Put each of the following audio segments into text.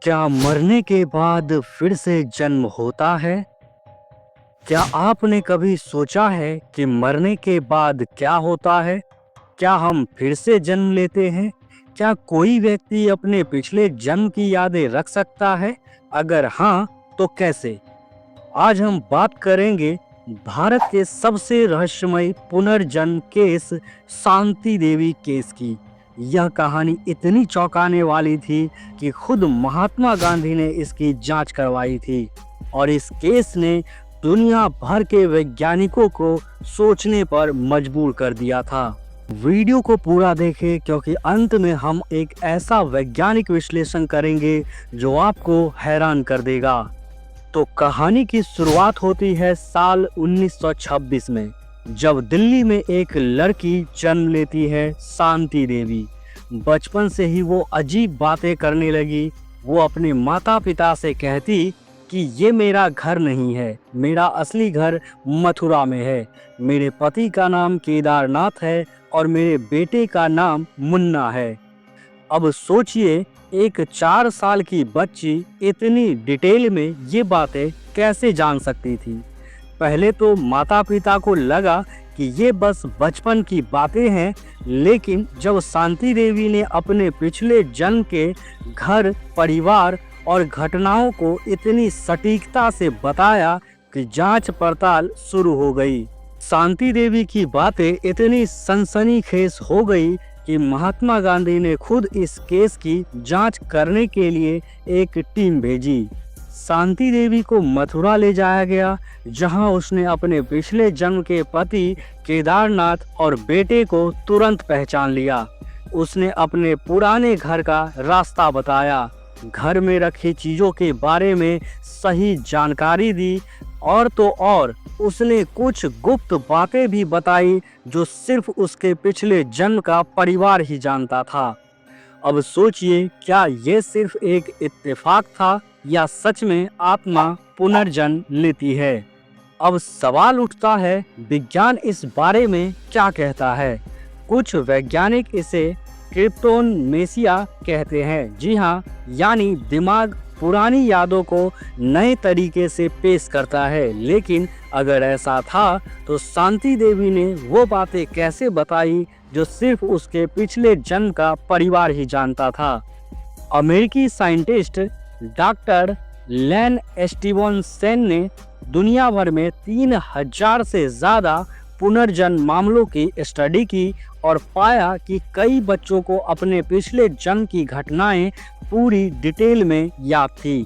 क्या मरने के बाद फिर से जन्म होता है? क्या आपने कभी सोचा है कि मरने के बाद क्या होता है? क्या हम फिर से जन्म लेते हैं? क्या कोई व्यक्ति अपने पिछले जन्म की यादें रख सकता है? अगर हाँ, तो कैसे? आज हम बात करेंगे भारत के सबसे रहस्यमय पुनर्जन्म केस शांति देवी केस की। यह कहानी इतनी चौंकाने वाली थी कि खुद महात्मा गांधी ने इसकी जांच करवाई थी और इस केस ने दुनिया भर के वैज्ञानिकों को सोचने पर मजबूर कर दिया था। वीडियो को पूरा देखें क्योंकि अंत में हम एक ऐसा वैज्ञानिक विश्लेषण करेंगे जो आपको हैरान कर देगा। तो कहानी की शुरुआत होती है साल 1926 में, जब दिल्ली में एक लड़की जन्म लेती है, शांति देवी। बचपन से ही वो अजीब बातें करने लगी। वो अपने माता पिता से कहती कि ये मेरा घर नहीं है, मेरा असली घर मथुरा में है। मेरे पति का नाम केदारनाथ है और मेरे बेटे का नाम मुन्ना है। अब सोचिए, एक 4 साल की बच्ची इतनी डिटेल में ये बातें कैसे जान सकती थी। पहले तो माता पिता को लगा कि ये बस बचपन की बातें हैं, लेकिन जब शांति देवी ने अपने पिछले जन्म के घर, परिवार और घटनाओं को इतनी सटीकता से बताया कि जांच पड़ताल शुरू हो गई। शांति देवी की बातें इतनी सनसनीखेज हो गई कि महात्मा गांधी ने खुद इस केस की जांच करने के लिए एक टीम भेजी। शांति देवी को मथुरा ले जाया गया, जहां उसने अपने पिछले जन्म के पति केदारनाथ और बेटे को तुरंत पहचान लिया। उसने अपने पुराने घर का रास्ता बताया, घर में रखी चीजों के बारे में सही जानकारी दी और तो और उसने कुछ गुप्त बातें भी बताई जो सिर्फ उसके पिछले जन्म का परिवार ही जानता था। अब सोचिए, क्या ये सिर्फ एक इत्तेफाक था या सच में आत्मा पुनर्जन्म लेती है? अब सवाल उठता है, विज्ञान इस बारे में क्या कहता है? कुछ वैज्ञानिक इसे क्रिप्टोनमेसिया कहते हैं। जी हाँ, यानी दिमाग पुरानी यादों को नए तरीके से पेश करता है। लेकिन अगर ऐसा था तो शांति देवी ने वो बातें कैसे बताई जो सिर्फ उसके पिछले जन्म का परिवार ही जानता था? अमेरिकी साइंटिस्ट डॉक्टर लैन स्टीवनसन ने दुनिया भर में 3000 से ज़्यादा पुनर्जन्म मामलों की स्टडी की और पाया कि कई बच्चों को अपने पिछले जन्म की घटनाएं पूरी डिटेल में याद थी।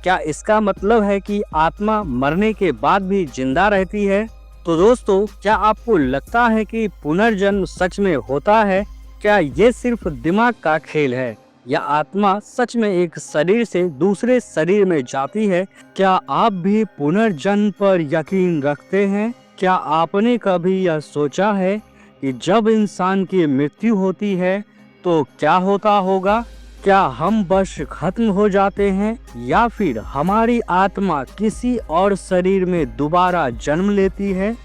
क्या इसका मतलब है कि आत्मा मरने के बाद भी जिंदा रहती है? तो दोस्तों, क्या आपको लगता है कि पुनर्जन्म सच में होता है? क्या ये सिर्फ दिमाग का खेल है या आत्मा सच में एक शरीर से दूसरे शरीर में जाती है? क्या आप भी पुनर्जन्म पर यकीन रखते हैं? क्या आपने कभी यह सोचा है कि जब इंसान की मृत्यु होती है तो क्या होता होगा? क्या हम बस खत्म हो जाते हैं या फिर हमारी आत्मा किसी और शरीर में दोबारा जन्म लेती है?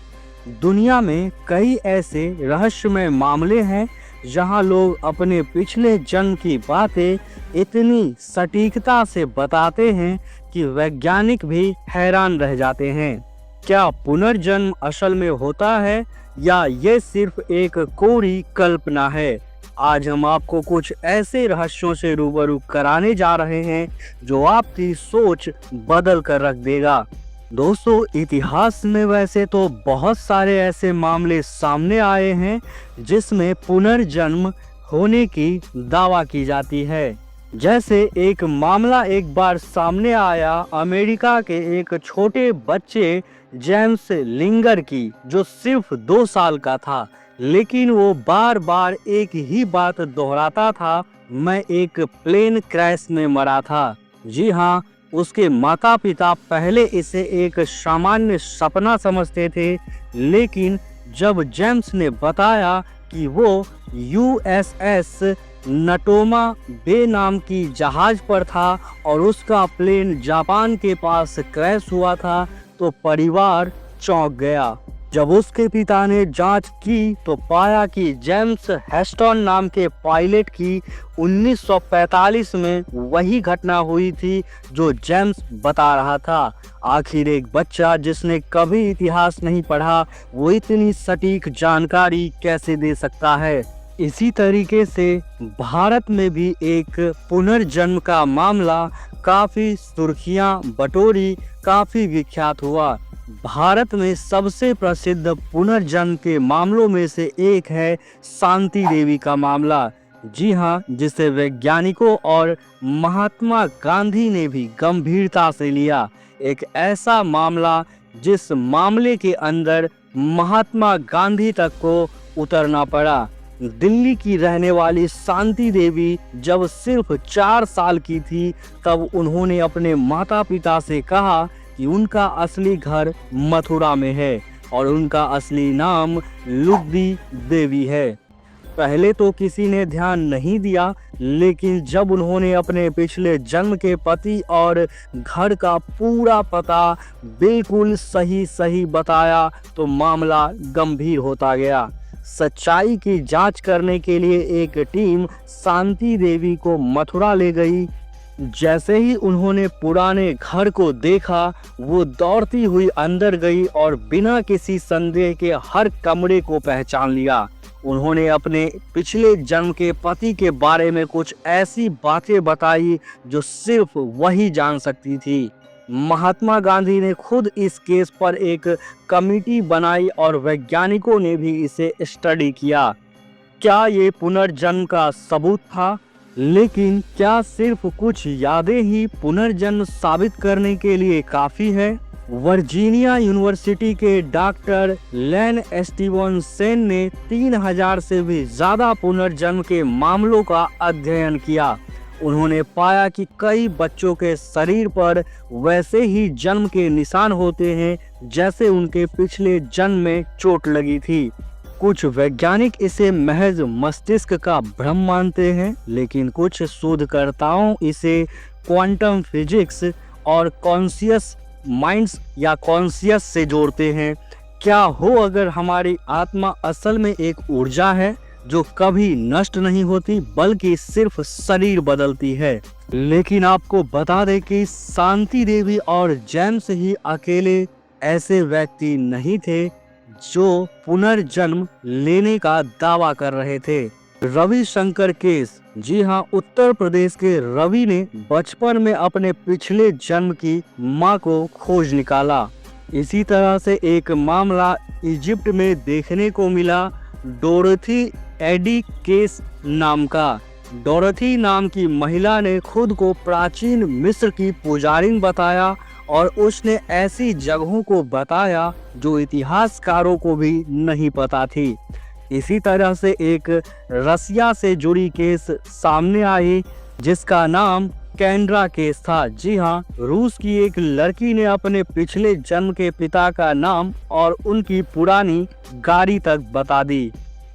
दुनिया में कई ऐसे रहस्यमय मामले हैं जहां लोग अपने पिछले जन्म की बातें इतनी सटीकता से बताते हैं कि वैज्ञानिक भी हैरान रह जाते हैं। क्या पुनर्जन्म असल में होता है या ये सिर्फ एक कोरी कल्पना है? आज हम आपको कुछ ऐसे रहस्यों से रूबरू कराने जा रहे हैं जो आपकी सोच बदल कर रख देगा। दोस्तों, इतिहास में वैसे तो बहुत सारे ऐसे मामले सामने आए हैं जिसमें पुनर्जन्म होने की दावा की जाती है। जैसे एक मामला एक बार सामने आया अमेरिका के एक छोटे बच्चे जेम्स लिंगर की, जो सिर्फ 2 साल का था, लेकिन वो बार बार एक ही बात दोहराता था, मैं एक प्लेन क्रैश में मरा था। जी हाँ, उसके माता पिता पहले इसे एक सामान्य सपना समझते थे, लेकिन जब जेम्स ने बताया कि वो यूएसएस नटोमा बे नाम की जहाज पर था और उसका प्लेन जापान के पास क्रैश हुआ था, तो परिवार चौंक गया। जब उसके पिता ने जांच की तो पाया कि जेम्स हेस्टन नाम के पायलट की 1945 में वही घटना हुई थी जो जेम्स बता रहा था। आखिर एक बच्चा जिसने कभी इतिहास नहीं पढ़ा वो इतनी सटीक जानकारी कैसे दे सकता है। इसी तरीके से भारत में भी एक पुनर्जन्म का मामला काफी सुर्खियां बटोरी, काफी विख्यात हुआ। भारत में सबसे प्रसिद्ध पुनर्जन्म के मामलों में से एक है शांति देवी का मामला। जी हाँ, जिसे वैज्ञानिकों और महात्मा गांधी ने भी गंभीरता से लिया। एक ऐसा मामला जिस मामले के अंदर महात्मा गांधी तक को उतरना पड़ा। दिल्ली की रहने वाली शांति देवी जब सिर्फ 4 साल की थी तब उन्होंने अपने माता पिता से कहा कि उनका असली घर मथुरा में है और उनका असली नाम लुगदी देवी है। पहले तो किसी ने ध्यान नहीं दिया, लेकिन जब उन्होंने अपने पिछले जन्म के पति और घर का पूरा पता बिल्कुल सही बताया तो मामला गंभीर होता गया। सच्चाई की जांच करने के लिए एक टीम शांति देवी को मथुरा ले गई। जैसे ही उन्होंने पुराने घर को देखा वो दौड़ती हुई अंदर गई और बिना किसी संदेह के हर कमरे को पहचान लिया। उन्होंने अपने पिछले जन्म के पति के बारे में कुछ ऐसी बातें बताई जो सिर्फ वही जान सकती थी। महात्मा गांधी ने खुद इस केस पर एक कमेटी बनाई और वैज्ञानिकों ने भी इसे स्टडी किया। क्या ये पुनर्जन्म का सबूत था? लेकिन क्या सिर्फ कुछ यादें ही पुनर्जन्म साबित करने के लिए काफी है? वर्जीनिया यूनिवर्सिटी के डॉक्टर लेन स्टीवनसन ने 3000 से भी ज्यादा पुनर्जन्म के मामलों का अध्ययन किया। उन्होंने पाया कि कई बच्चों के शरीर पर वैसे ही जन्म के निशान होते हैं जैसे उनके पिछले जन्म में चोट लगी थी। कुछ वैज्ञानिक इसे महज मस्तिष्क का भ्रम मानते हैं, लेकिन कुछ शोधकर्ताओं इसे क्वांटम फिजिक्स और कॉन्शियस माइंड्स या कॉन्शियस से जोड़ते हैं। क्या हो अगर हमारी आत्मा असल में एक ऊर्जा है जो कभी नष्ट नहीं होती बल्कि सिर्फ शरीर बदलती है। लेकिन आपको बता दें कि शांति देवी और जेम्स ही अकेले ऐसे व्यक्ति नहीं थे जो पुनर्जन्म लेने का दावा कर रहे थे। रविशंकर केस, जी हाँ, उत्तर प्रदेश के रवि ने बचपन में अपने पिछले जन्म की मां को खोज निकाला। इसी तरह से एक मामला इजिप्ट में देखने को मिला, डोरथी एडी केस नाम का। डोरथी नाम की महिला ने खुद को प्राचीन मिस्र की पुजारिन बताया और उसने ऐसी जगहों को बताया जो इतिहासकारों को भी नहीं पता थी। इसी तरह से एक रसिया से जुड़ी केस सामने आई जिसका नाम कैंड्रा केस था। जी हाँ, रूस की एक लड़की ने अपने पिछले जन्म के पिता का नाम और उनकी पुरानी गाड़ी तक बता दी।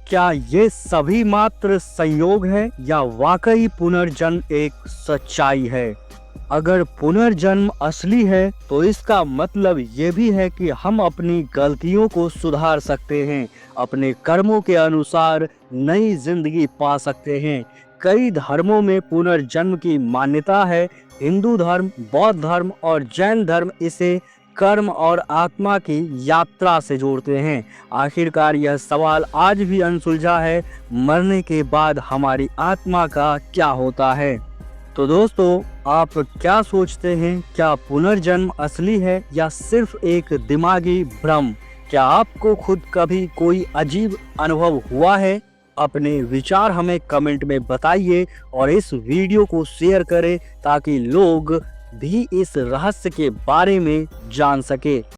क्या ये सभी मात्र संयोग है या वाकई पुनर्जन्म एक सच्चाई है? अगर पुनर्जन्म असली है तो इसका मतलब ये भी है कि हम अपनी गलतियों को सुधार सकते हैं, अपने कर्मों के अनुसार नई जिंदगी पा सकते हैं। कई धर्मों में पुनर्जन्म की मान्यता है। हिंदू धर्म, बौद्ध धर्म और जैन धर्म इसे कर्म और आत्मा की यात्रा से जोड़ते हैं। आखिरकार यह सवाल आज भी अनसुलझा है, मरने के बाद हमारी आत्मा का क्या होता है? तो दोस्तों, आप क्या सोचते हैं? क्या पुनर्जन्म असली है या सिर्फ एक दिमागी भ्रम? क्या आपको खुद कभी कोई अजीब अनुभव हुआ है? अपने विचार हमें कमेंट में बताइए और इस वीडियो को शेयर करें ताकि लोग भी इस रहस्य के बारे में जान सके।